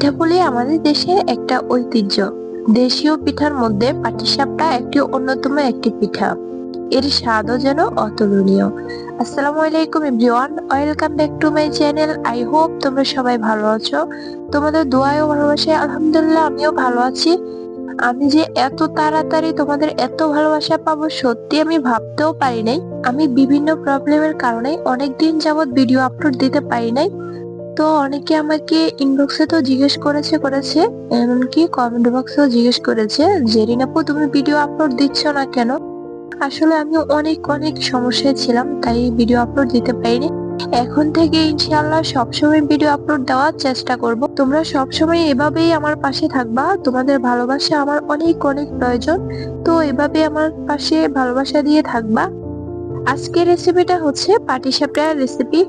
পিঠাপুলি আমাদের দেশের একটা ঐতিহ্য। দেশীয় পিঠার মধ্যে পাটিসাপটা একটি অন্যতম একটি পিঠা। এর স্বাদও যেন অতুলনীয়। আসসালামু আলাইকুম everyone, welcome back to my channel. I hope তোমরা সবাই ভালো আছো। তোমাদের দোয়ায় ও ভালোবাসায় আলহামদুলিল্লাহ আমিও ভালো আছি। আমি যে এত তাড়াতাড়ি তোমাদের এত ভালোবাসা পাবো সত্যি আমি ভাবতেও পারি নাই। আমি বিভিন্ন প্রবলেমের কারণে অনেকদিন যাবত ভিডিও আপলোড দিতে পারি নাই। তো অনেকে আমাকে ইনবক্সে তো জিজ্ঞেস করেছে, এমনকি কমেন্ট বক্সেও জিজ্ঞেস করেছে যে রিনাপু তুমি ভিডিও আপলোড দিচ্ছ না কেন। আসলে আমি অনেক অনেক সমস্যায় ছিলাম, তাই ভিডিও আপলোড দিতে পারিনি। এখন থেকে ইনশাআল্লাহ সবসময় ভিডিও আপলোড দেওয়ার চেষ্টা করব। তোমরা সবসময় এভাবেই আমার পাশে থাকবা, তোমাদের ভালোবাসা আমার অনেক অনেক প্রয়োজন। তো এভাবে আমার পাশে ভালোবাসা দিয়ে থাকবা। আজকের রেসিপিটা হচ্ছে পাটিসাপটার রেসিপি।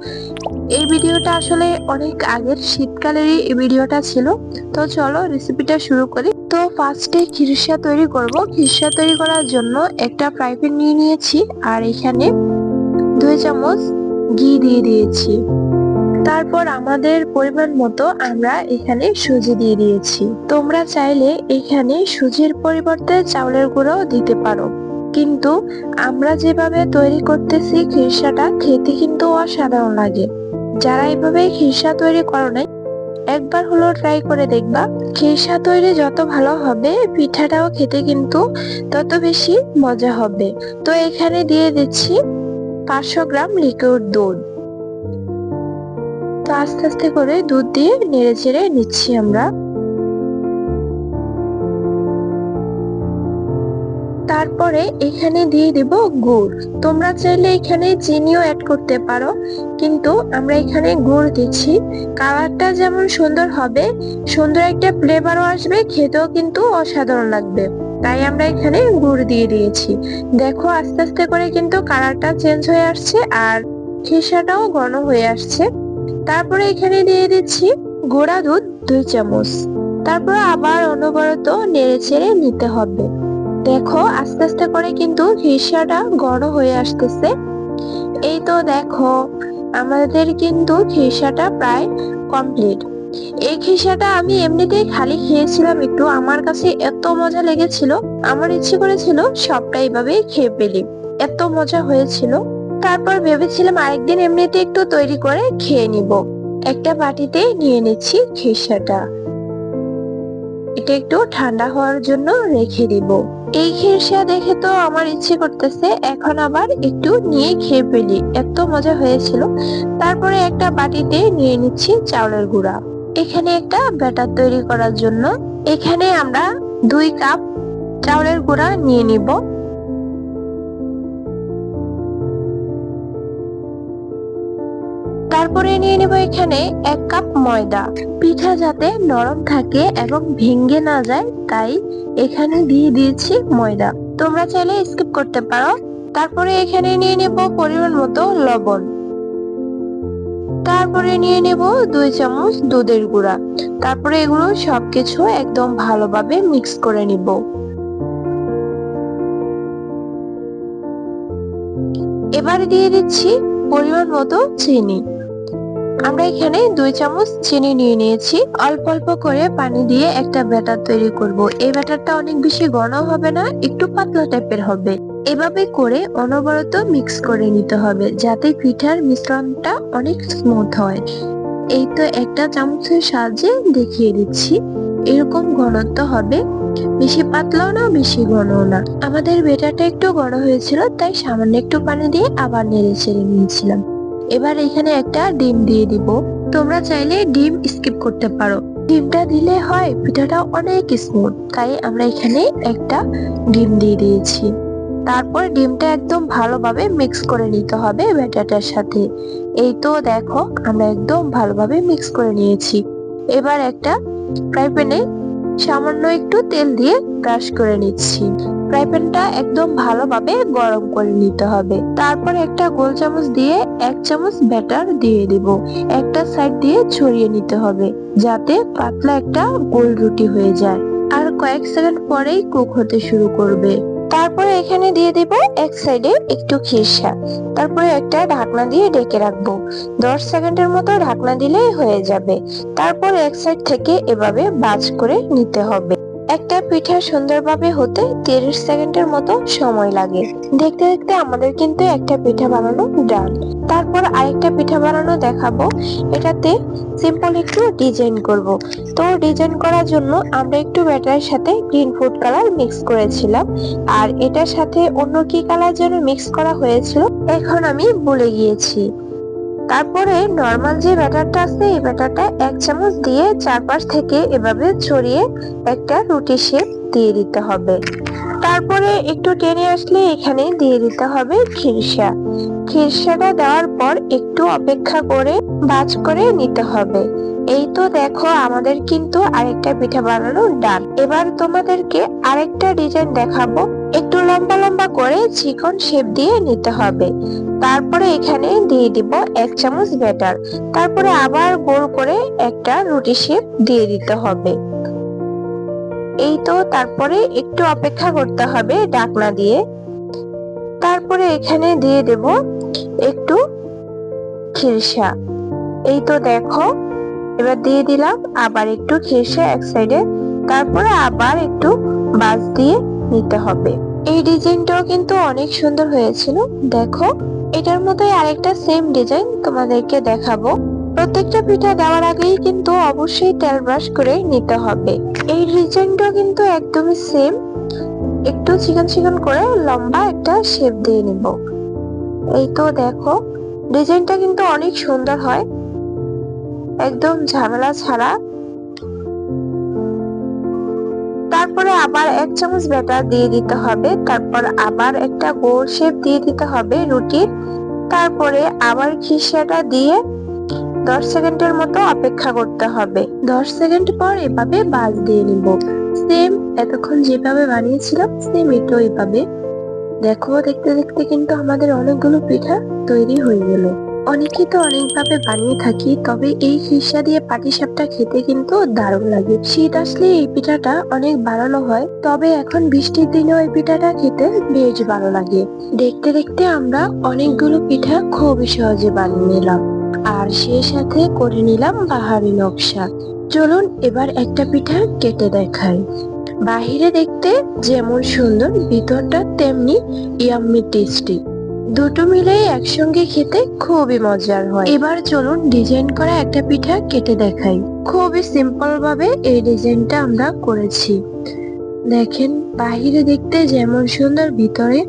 এই ভিডিওটা আসলে অনেক আগের শীতকালেরই এই ভিডিওটা ছিল। তো চলো রেসিপিটা শুরু করি। তো ফার্স্টে খিরসা তৈরি করব। খিরসা তৈরি করার জন্য একটা ফ্রাই প্যান নিয়ে নিয়েছি, আর এখানে 2 চামচ ঘি দিয়ে দিয়েছি। তারপর আমাদের পরিমাণ মতো আমরা এখানে সুজি দিয়ে দিয়েছি। তোমরা চাইলে এখানে সুজির পরিবর্তে চাউলের গুঁড়ো দিতে পারো, কিন্তু আমরা যেভাবে তৈরি করতেছি খিরসাটা খেতে কিন্তু অসাধারণ লাগে। যারা এইভাবে খিরসা তৈরি করো নাই, একবার হলো ট্রাই করে দেখবা। খিরসা তৈরি যত ভালো হবে পিঠাটাও খেতে কিন্তু তত বেশি মজা হবে। তো এখানে দিয়ে দিচ্ছি 500 গ্রাম লিকুইড দুধ। তো আস্তে আস্তে করে দুধ দিয়ে নেড়ে চেড়ে নিচ্ছি আমরা। তারপরে এখানে দিয়ে দেব গুড়। তোমরা চাইলে এখানে চিনিও অ্যাড করতে পারো, কিন্তু আমরা এখানে গুড় দিচ্ছি। কালারটা যেমন সুন্দর হবে, সুন্দর একটা ফ্লেভারও আসবে, খেতেও কিন্তু অসাধারণ লাগবে। তাই আমরা এখানে গুড় দিয়ে দিয়েছি। দেখো আস্তে আস্তে করে কিন্তু কালারটা চেঞ্জ হয়ে আসছে, আর খিরসাটাও ঘন হয়ে আসছে। তারপরে এখানে দিয়ে দিচ্ছি গুঁড়া দুধ 2 চামচ। তারপর আবার অনবরত নেড়ে চেড়ে নিতে হবে। দেখো আস্তে আস্তে করে কিন্তু খিরসাটা ঘন হয়ে আসতেছে। এই তো দেখো আমাদের কিন্তু খিরসাটা প্রায় কমপ্লিট। এই খিরসাটা আমি এমনিতেই খালি খেয়েছিলাম একটু, আমার কাছে এত মজা লেগেছিল, আমার ইচ্ছে করেছিল সবটা এইভাবেই খেয়ে ফেলি, এত মজা হয়েছিল। তারপর ভেবেছিলাম আরেকদিন এমনিতে একটু তৈরি করে খেয়ে নিব। একটা বাটিতে নিয়ে নিচ্ছি খিরসাটা, এটা একটু ঠান্ডা হওয়ার জন্য রেখে দিব। এই খিরসা দেখে তো আমার ইচ্ছে করতেছে এখন আবার একটু নিয়ে খেয়ে ফেলি, এত মজা হয়েছিল। তারপরে একটা বাটিতে নিয়ে নিচ্ছি চাউলের গুঁড়া। এখানে একটা ব্যাটার তৈরি করার জন্য এখানে আমরা 2 কাপ চাউলের গুঁড়া নিয়ে নিব। তারপরে নিয়ে নেব এখানে 1 কাপ ময়দা। পিঠা যাতে নরম থাকে এবং ভেঙে না যায়, তাই এখানে দিয়ে দিয়েছি ময়দা। তোমরা চাইলে স্কিপ করতে পারো। তারপরে এখানে নিয়ে নেব পরিমাণ মতো লবণ। তারপরে নিয়ে নেব 2 চামচ দুধের গুঁড়া। তারপরে এগুলো সবকিছু একদম ভালোভাবে মিক্স করে নিব। এবার দিয়ে দিচ্ছি পরিমাণ মতো চিনি। আমরা এখানে 2 চামচ চিনি নিয়ে নিয়েছি। অল্প অল্প করে পানি দিয়ে একটা ব্যাটার তৈরি করব। এই ব্যাটারটা অনেক বেশি ঘন হবে না, একটু পাতলা টাইপের হবে। এভাবে করে অনবরত মিক্স করে নিতে হবে, যাতে পিঠার মিশ্রণটা অনেক স্মুথ হয়। এই তো একটা চামচের সাহায্যে দেখিয়ে দিচ্ছি, এরকম ঘনত্ব হবে, বেশি পাতলাও না বেশি ঘনও না। আমাদের ব্যাটারটা একটু ঘন হয়েছিল, তাই সামান্য একটু পানি দিয়ে আবার নেড়ে চেড়ে নিয়েছিলাম। এবার এখানে একটা ডিম দিয়ে দিব। তোমরা চাইলে ডিম স্কিপ করতে পারো, ডিমটা দিলে হয় পিঠাটা অনেক স্মুথ, তাই আমরা এখানে একটা ডিম দিয়ে দিয়েছি। তারপর ডিমটা একদম ভালোভাবে মিক্স করে নিতে হবে ব্যাটারটার সাথে। এই তো দেখো আমরা একদম ভালোভাবে মিক্স করে নিয়েছি। এবার একটা ফ্রাই প্যানে সামান্য একটু তেল দিয়ে ব্রাশ করে নিচ্ছি। ফ্রাই প্যানটা একদম ভালোভাবে গরম করে নিতে হবে। তারপর একটা গোল চামচ দিয়ে 1 চামচ ব্যাটার দিয়ে দিব। একটা সাইড দিয়ে ছড়িয়ে নিতে হবে, যাতে পাতলা একটা গোল রুটি হয়ে যায়। আর কয়েক সেকেন্ড পরেই কুক হতে শুরু করবে। তারপরে এখানে দিয়ে দিব এক সাইডে একটু খিরসা, তারপরে একটা ঢাকনা দিয়ে ঢেকে রাখবো। 10 সেকেন্ডের মতো ঢাকনা দিলেই হয়ে যাবে। তারপর এক সাইড থেকে এভাবে ভাঁজ করে নিতে হবে। একটা পিঠা সুন্দরভাবে হতে 30 সেকেন্ডের মতো সময় লাগে। দেখতে দেখতে আমাদের কিন্তু একটা পিঠা বানানো ডান। তারপর আরেকটা পিঠা বানানো দেখাবো। এটাতে সিম্পল একটু ডিজাইন করব। তো ডিজাইন করার জন্য আমরা একটু ব্যাটারের সাথে গ্রিন ফুড কালার মিক্স করেছিলাম, আর এটার সাথে অন্য কি কালার যেন মিক্স করা হয়েছিল, এখন আমি ভুলে গিয়েছি। তারপরে নরমাল যে ব্যাটারটা আছে এই ব্যাটারটা 1 চামচ দিয়ে চারপাশ থেকে এভাবে ছড়িয়ে একটা রুটি শেপ দিয়ে দিতে হবে। তারপরে একটু টেনে আসলে এখানে দিয়ে দিতে হবে খিরসা। খিরসাটা দেওয়ার পর একটু অপেক্ষা করে ভাঁজ করে নিতে হবে। এই তো দেখো আমাদের কিন্তু আরেকটা পিঠা বানানো ডান। এবার তোমাদেরকে আরেকটা ডিজাইন দেখাবো। একটু লম্বা লম্বা করে চিকন শেপ দিয়ে নিতে হবে। তারপরে এখানে দিয়ে দিব 1 চামচ ব্যাটার। তারপরে আবার গোল করে একটা রুটি শেপ দিয়ে দিতে হবে। এই তো তারপরে একটু অপেক্ষা করতে হবে ঢাকনা দিয়ে। তারপরে এখানে দিয়ে দেব একটু খিরসা। এই তো দেখো এবার দিয়ে দিলাম আবার একটু খিরসা এক সাইডে। তারপরে আবার একটু ভাঁজ দিয়ে নিতে হবে। এই ডিজাইনটাও কিন্তু অনেক সুন্দর হয়েছিল। দেখো এটার মতোই আরেকটা সেম ডিজাইন তোমাদেরকে দেখাবো। প্রত্যেকটা পিঠা দেওয়ার আগেই কিন্তু অবশ্যই তেল ব্রাশ করে নিতে হবে। এই ডিজাইনটাও কিন্তু একদমই সেম। একটু চিকন চিকন করে লম্বা একটা শেপ দিয়ে নিব। এই তো দেখো ডিজাইনটা কিন্তু অনেক সুন্দর হয়, একদম ঝামেলা ছাড়া। তারপরে আবার 1 চামচ ব্যাটার দিয়ে দিতে হবে। তারপর আবার একটা গোল শেপ দিয়ে দিতে হবে রুটির। তারপরে আবার খিরসাটা দিয়ে 10 সেকেন্ডের মতো অপেক্ষা করতে হবে। 10 সেকেন্ড পর এভাবে ভাঁজ দিয়ে নিব। সেম এতক্ষণ যেভাবে বানিয়েছিলাম সেম এটাও এভাবে। দেখো দেখতে দেখতে কিন্তু আমাদের অনেকগুলো পিঠা তৈরি হয়ে গেল। অনেকে তো অনেকভাবে বানিয়ে থাকি, তবে এই খিরসা দিয়ে পাটিসাপটা খেতে কিন্তু দারুণ লাগে। শীত আসলে এই পিঠাটা অনেক বানানো হয়, তবে এখন বৃষ্টির দিনেও এই পিঠাটা খেতে বেশ ভালো লাগে। দেখতে দেখতে আমরা অনেকগুলো পিঠা খুবই সহজে বানিয়ে নিলাম, আর সেই সাথে করে নিলাম বাহারি নকশা। চলুন এবার একটা পিঠা কেটে দেখাই। বাহিরে দেখতে যেমন সুন্দর, ভিতরটা তেমনি ইয়াম্মি টেস্টি। দুটো মিলে একসঙ্গে খেতে খুবই মজার হয়। এবার চলুন ডিজাইন করা একটা পিঠা কেটে দেখাই। খুবই সিম্পল ভাবে এই ডিজাইনটা আমরা করেছি। দেখেন বাহিরে দেখতে যেমন সুন্দর, ভিতরে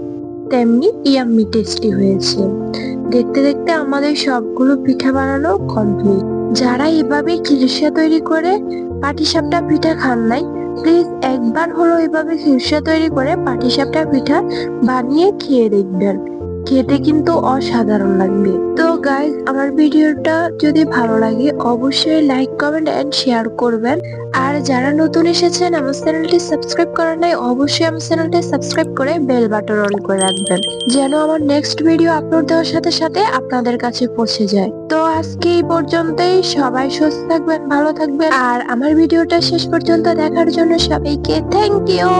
তেমনি ইয়াম্মি টেস্টি হয়েছে। দেখতে দেখতে আমাদের সবগুলো পিঠা বানানো কমপ্লিট। যারা এভাবে খিরসা তৈরি করে পাটিসাপটা পিঠা খান নাই, প্লিজ একবার হলো এভাবে খিরসা তৈরি করে পাটিসাপটা পিঠা বানিয়ে খেয়ে দেখবেন। খেতে কিন্তু অসাধারণ লাগবে। তো গাইজ আমার ভিডিওটা যদি ভালো লাগে অবশ্যই লাইক, কমেন্ট এন্ড শেয়ার করবেন। আর যারা নতুন এসেছেন আমার চ্যানেলটি সাবস্ক্রাইব করেন নাই, অবশ্যই আমার চ্যানেলটি সাবস্ক্রাইব করে বেল বাটন অন করে রাখবেন, যেন আমার নেক্সট ভিডিও আপলোড দেওয়ার সাথে সাথে আপনাদের কাছে পৌঁছে যায়। তো আজকে এই পর্যন্তই। সবাই সুস্থ থাকবেন, ভালো থাকবেন, আর আমার ভিডিওটা শেষ পর্যন্ত দেখার জন্য সবাইকে থ্যাংক ইউ।